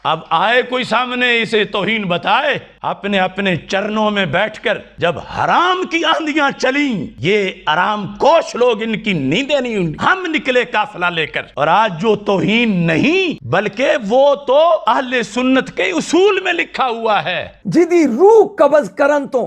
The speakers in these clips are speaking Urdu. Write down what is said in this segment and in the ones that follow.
اب آئے کوئی سامنے اسے توہین بتائے، اپنے اپنے چرنوں میں بیٹھ کر جب حرام کی آندیاں چلیں، یہ آرام کوش لوگ ان کی نیندیں نہیں ہوئی، ہم نکلے قافلہ لے کر۔ اور آج جو توہین نہیں بلکہ وہ تو اہل سنت کے اصول میں لکھا ہوا ہے، جدی روح قبض کرن تو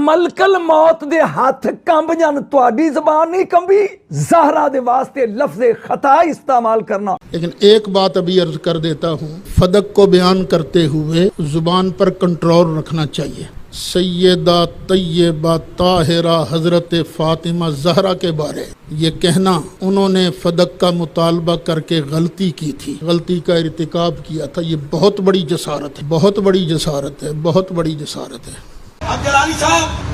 ملکل موت دے ہاتھ کمب جان، تواڈی زبان نہیں کمبی زہرا دے واسطے لفظ خطا استعمال کرنا۔ لیکن ایک بات ابھی عرض کر دیتا ہوں، فدق کو بیان کرتے ہوئے زبان پر کنٹرول رکھنا چاہیے۔ سیدہ طیبہ طاہرہ حضرت فاطمہ زہرا کے بارے یہ کہنا انہوں نے فدق کا مطالبہ کر کے غلطی کی تھی، غلطی کا ارتکاب کیا تھا، یہ بہت بڑی جسارت ہے، بہت بڑی جسارت ہے، بہت بڑی جسارت ہے۔ اب جلالی صاحب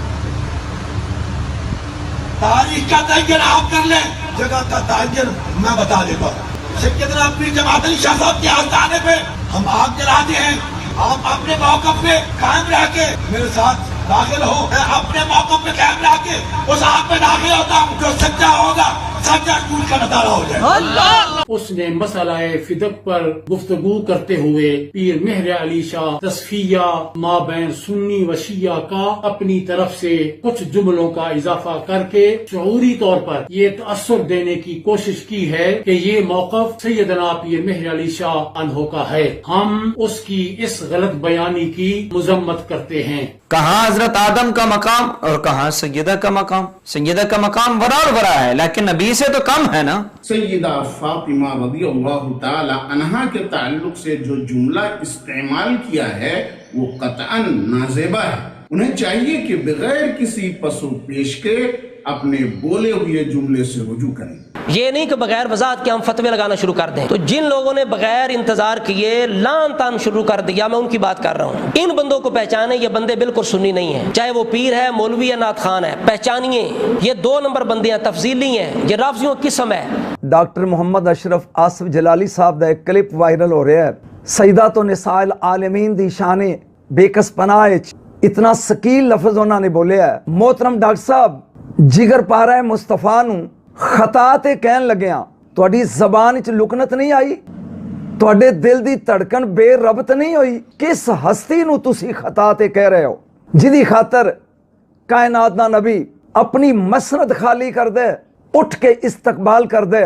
تاریخ کا تعین آپ کر لیں، جگہ کا تعین میں بتا دیتا ہوں۔ سیدنا اپنی جماعت علی شاہ صاحب کے آستانے پہ ہم آگ جلاتے ہیں، آپ اپنے موقف پہ قائم رہ کے میرے ساتھ داخل ہو، میں اپنے موقف پہ قائم رہ کے اس آگ پہ داخل ہوتا ہوں، جو سچا ہوگا سچا ٹوٹ کا نتارا ہو جائے۔ اس نے مسئلہ فدق پر گفتگو کرتے ہوئے پیر مہر علی شاہ تصفیہ مابین سنی و شیعہ کا اپنی طرف سے کچھ جملوں کا اضافہ کر کے شعوری طور پر یہ تاثر دینے کی کوشش کی ہے کہ یہ موقف سیدنا پیر مہر علی شاہ عنہ کا ہے۔ ہم اس کی اس غلط بیانی کی مذمت کرتے ہیں۔ کہاں حضرت آدم کا مقام اور کہاں سیدہ کا مقام؟ سیدہ کا مقام برا اور برا ہے، لیکن نبی سے تو کم ہے نا۔ سیدہ فاطمہ رضی اللہ تعالی عنہا کے تعلق سے جو جملہ استعمال کیا ہے وہ قطعاً نازیبہ ہے۔ انہیں چاہیے کہ بغیر کسی پس و پیش کے اپنے بولے ہوئے جملے سے رجوع کریں۔ یہ نہیں کہ بغیر وضاحت کے ہم فتوے لگانا شروع کر دیں۔ تو جن لوگوں نے بغیر انتظار کیے لان تان شروع کر دیا، میں ان کی بات کر رہا ہوں۔ ان بندوں کو پہچانے، یہ بندے بالکل سنی نہیں ہیں، چاہے وہ پیر ہے، مولوی ہے، نعت خان ہے، پہچانیے یہ 2 نمبر بندے ہیں، تفضیلی ہیں، یہ رافضیوں کی قسم ہے۔ ڈاکٹر محمد اشرف آصف جلالی صاحب دا ایک کلپ وائرل ہو رہا ہے، سیدات و نساء العالمین دی شان بے کس پناہ، اتنا ثقیل لفظ انہوں نے بولے ہے۔ محترم ڈاکٹر صاحب، جگر پارا مصطفیٰ نو خطا تے کہن لگیاں، تواڈی زبان وچ لکنت نہیں آئی، تواڈے دل دی دھڑکن بے ربط نہیں ہوئی؟ کس ہستی نو تسی خطا تے کہہ رہے ہو، جدی خاطر کائنات دا نبی اپنی مسند خالی کر دے، اٹھ کے استقبال کر دے،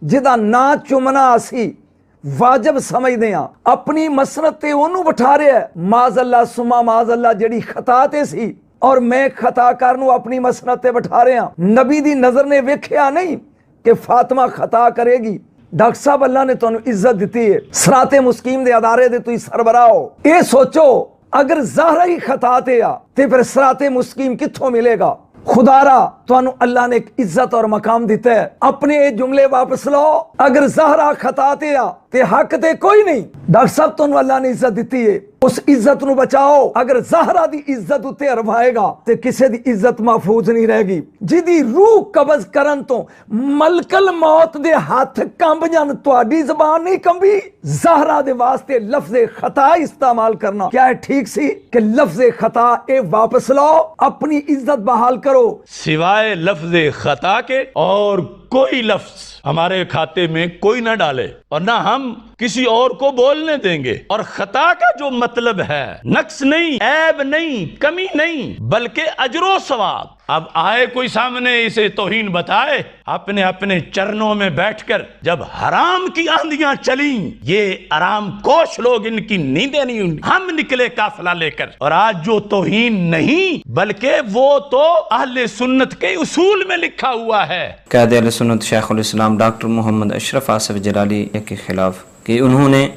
جدا نا چومنا اسی واجب سمجھدے ہاں، اپنی مسند تے اونوں بٹھا رہے ہے، معاذ اللہ سما معاذ اللہ جڑی خطا تے سی، اور میں خطا کرنوں اپنی مسند تے بٹھا رہے ہاں۔ نبی دی نظر نے ویکھیا نہیں کہ فاطمہ خطا کرے گی۔ ڈاکٹر صاحب، اللہ نے تانوں عزت دیتی ہے، صراط مستقیم دے ادارے دے تسی سربراہ ہو، اے سوچو اگر زہرا ہی خطا تے آ تے پھر صراط مستقیم کتھوں ملے گا؟ خدا را تانوں اللہ نے ایک عزت اور مقام دیتا ہے، اپنے جملے واپس لو۔ اگر زہرا خطا تے آ تے حق تے کوئی نہیں۔ ڈاکٹر صاحب تانوں اللہ نے عزت دیتی ہے، اس عزت نو بچاؤ۔ اگر زہرا دی عزت اتے ہروائے گا تے کسے دی عزت محفوظ نہیں رہے گی۔ جدی روح قبض کرن تو ملکل موت دے ہاتھ کمب جان، تواڈی زبان نہیں کمبی زہرا دے واسطے لفظ خطا استعمال کرنا کیا ہے ٹھیک سی کہ لفظ خطا اے واپس لو، اپنی عزت بحال کرو۔ سوائے لفظ خطا کے اور کوئی لفظ ہمارے کھاتے میں کوئی نہ ڈالے، اور نہ ہم کسی اور کو بولنے دیں گے۔ اور خطا کا جو مطلب ہے نقص نہیں، عیب نہیں، کمی نہیں، بلکہ اجر و ثواب۔ اب آئے کوئی سامنے اسے توہین بتائے، اپنے اپنے چرنوں میں بیٹھ کر جب حرام کی آندیاں چلیں، یہ آرام کوش لوگ ان کی نیندیں نہیں ہوئی، ہم نکلے قافلہ لے کر۔ اور آج جو توہین نہیں بلکہ وہ تو اہل سنت کے اصول میں لکھا ہوا ہے۔ قائد اہل سنت شیخ الاسلام ڈاکٹر محمد اشرف آصف جلالی کے خلاف کہ انہوں نے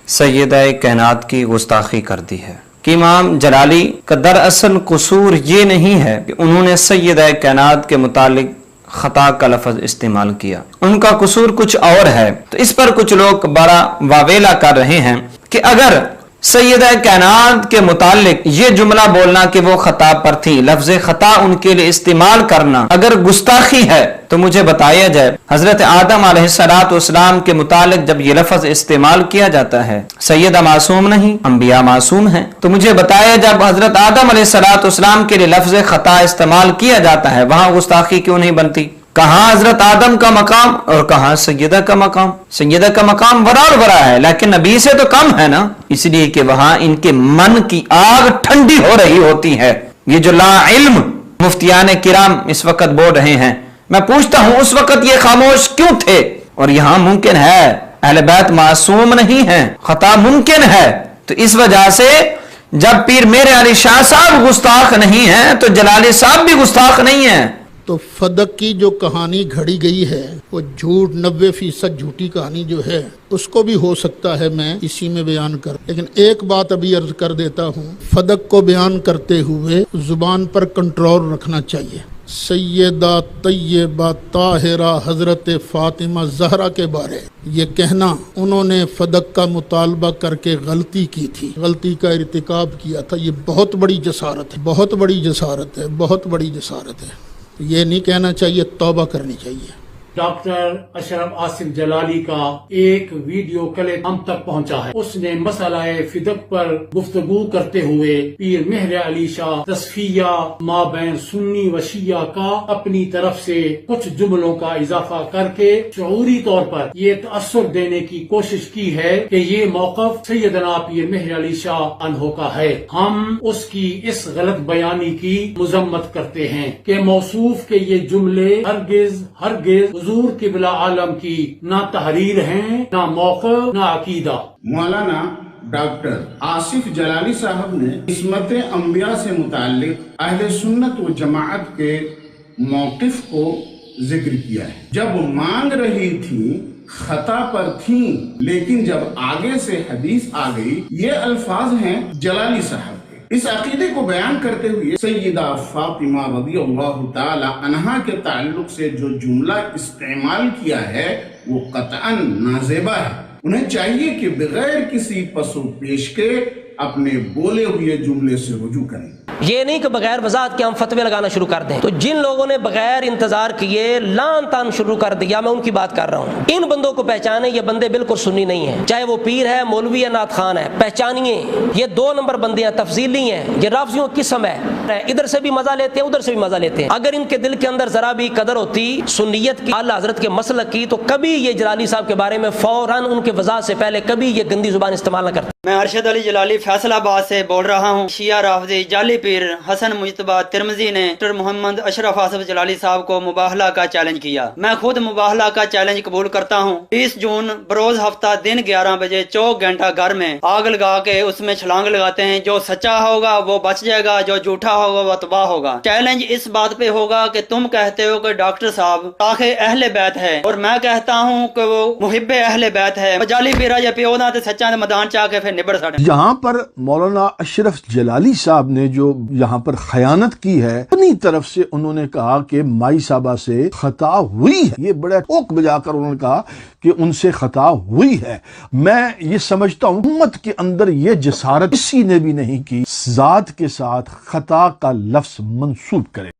سیدہ کائنات کی گستاخی کر دی ہے، کہ امام جلالی کا دراصل قصور یہ نہیں ہے کہ انہوں نے سیدہ کائنات کے متعلق خطا کا لفظ استعمال کیا، ان کا قصور کچھ اور ہے۔ تو اس پر کچھ لوگ بڑا واویلا کر رہے ہیں کہ اگر سیدہ کائنات کے متعلق یہ جملہ بولنا کہ وہ خطا پر تھی، لفظ خطا ان کے لیے استعمال کرنا اگر گستاخی ہے تو مجھے بتایا جائے حضرت آدم علیہ السلام کے متعلق جب یہ لفظ استعمال کیا جاتا ہے، سیدہ معصوم نہیں، انبیاء معصوم ہیں، تو مجھے بتایا جب حضرت آدم علیہ السلام کے لیے لفظ خطا استعمال کیا جاتا ہے وہاں گستاخی کیوں نہیں بنتی؟ کہاں حضرت آدم کا مقام اور کہاں سیدہ کا مقام. سیدہ کا مقام برابر برا ہے لیکن نبی سے تو کم ہے نا، اس لیے کہ وہاں ان کے من کی آگ ٹھنڈی ہو رہی ہوتی ہے. یہ جو لا علم مفتیان کرام اس وقت بول رہے ہیں، میں پوچھتا ہوں اس وقت یہ خاموش کیوں تھے؟ اور یہاں ممکن ہے اہل بیت معصوم نہیں ہیں، خطا ممکن ہے. تو اس وجہ سے جب پیر میر علی شاہ صاحب گستاخ نہیں ہیں تو جلالی صاحب بھی گستاخ نہیں ہیں. تو فدق کی جو کہانی گھڑی گئی ہے وہ جھوٹ 90% جھوٹی کہانی جو ہے اس کو بھی ہو سکتا ہے میں اسی میں بیان کر، لیکن ایک بات ابھی عرض کر دیتا ہوں. فدق کو بیان کرتے ہوئے زبان پر کنٹرول رکھنا چاہیے. سیدہ طیبہ طاہرہ حضرت فاطمہ زہرا کے بارے یہ کہنا انہوں نے فدق کا مطالبہ کر کے غلطی کی تھی، غلطی کا ارتکاب کیا تھا، یہ بہت بڑی جسارت ہے، بہت بڑی جسارت ہے، بہت بڑی جسارت ہے. یہ نہیں کہنا چاہیے، توبہ کرنی چاہیے. ڈاکٹر اشرف آصف جلالی کا ایک ویڈیو کلپ ہم تک پہنچا ہے. اس نے مسئلہ فدق پر گفتگو کرتے ہوئے پیر مہر علی شاہ تصفیہ مابین سنی و شیعہ کا اپنی طرف سے کچھ جملوں کا اضافہ کر کے شعوری طور پر یہ تاثر دینے کی کوشش کی ہے کہ یہ موقف سیدنا پیر مہر علی شاہ عنہ کا ہے. ہم اس کی اس غلط بیانی کی مذمت کرتے ہیں کہ موصوف کے یہ جملے ہرگز حضور قبلہ عالم کی نہ تحریر ہیں، نہ موقف، نہ عقیدہ. مولانا ڈاکٹر آصف جلالی صاحب نے عصمت انبیاء سے متعلق اہل سنت و جماعت کے موقف کو ذکر کیا ہے. جب مانگ رہی تھی خطا پر تھیں، لیکن جب آگے سے حدیث آ گئی، یہ الفاظ ہیں جلالی صاحب. اس عقیدے کو بیان کرتے ہوئے سیدہ فاطمہ رضی اللہ تعالی عنہا کے تعلق سے جو جملہ استعمال کیا ہے وہ قطعاً نازیبہ ہے. انہیں چاہیے کہ بغیر کسی پس و پیش کے اپنے بولے ہوئے جملے سے رجوع کریں. یہ نہیں کہ بغیر وضاحت کے ہم فتوے لگانا شروع کر دیں. تو جن لوگوں نے بغیر انتظار کیے لان تان شروع کر دیا، میں ان کی بات کر رہا ہوں. ان بندوں کو پہچانے، یہ بندے بالکل سنی نہیں ہیں، چاہے وہ پیر ہے، مولوی ہے، نعت خان ہے. پہچانیے یہ 2 نمبر بندے ہیں، تفضیلی ہیں، یہ رافضیوں کی قسم ہے. ادھر سے بھی مزہ لیتے ہیں، ادھر سے بھی مزہ لیتے ہیں. اگر ان کے دل کے اندر ذرا بھی قدر ہوتی سنیت کی، اعلیٰ حضرت کے مسلک کی، تو کبھی یہ جلالی صاحب کے بارے میں فوراً ان کے وضاحت سے پہلے کبھی یہ گندی زبان استعمال نہ کرتے. میں ارشد علی جلالی فیصل آباد سے بول رہا ہوں. شیعہ رافضی جعلی پیر حسن مجتبیٰ ترمذی نے ڈاکٹر محمد اشرف آصف جلالی صاحب کو مباہلہ کا چیلنج کیا. میں خود مباہلہ کا چیلنج قبول کرتا ہوں. 20 جون بروز ہفتہ دن 11 بجے 24 گھنٹہ گھر میں آگ لگا کے اس میں چھلانگ لگاتے ہیں. جو سچا ہوگا وہ بچ جائے گا، جو جھوٹا ہوگا وہ تباہ ہوگا. چیلنج اس بات پہ ہوگا کہ تم کہتے ہو کہ ڈاکٹر صاحب آخر اہل بیت ہے اور میں کہتا ہوں کہ وہ محب اہل بیت ہے. جعلی پیرا یا پیو نہ تے سچا دے میدان چا کے پھر نبڑ ساڑے. یہاں پر مولانا اشرف جلالی صاحب نے جو یہاں پر خیانت کی ہے، اپنی طرف سے انہوں نے کہا کہ مائی صاحبہ سے خطا ہوئی ہے. یہ بڑا ٹوک بجا کر انہوں نے کہا کہ ان سے خطا ہوئی ہے. میں یہ سمجھتا ہوں امت کے اندر یہ جسارت کسی نے بھی نہیں کی ذات کے ساتھ خطا کا لفظ منسوب کرے.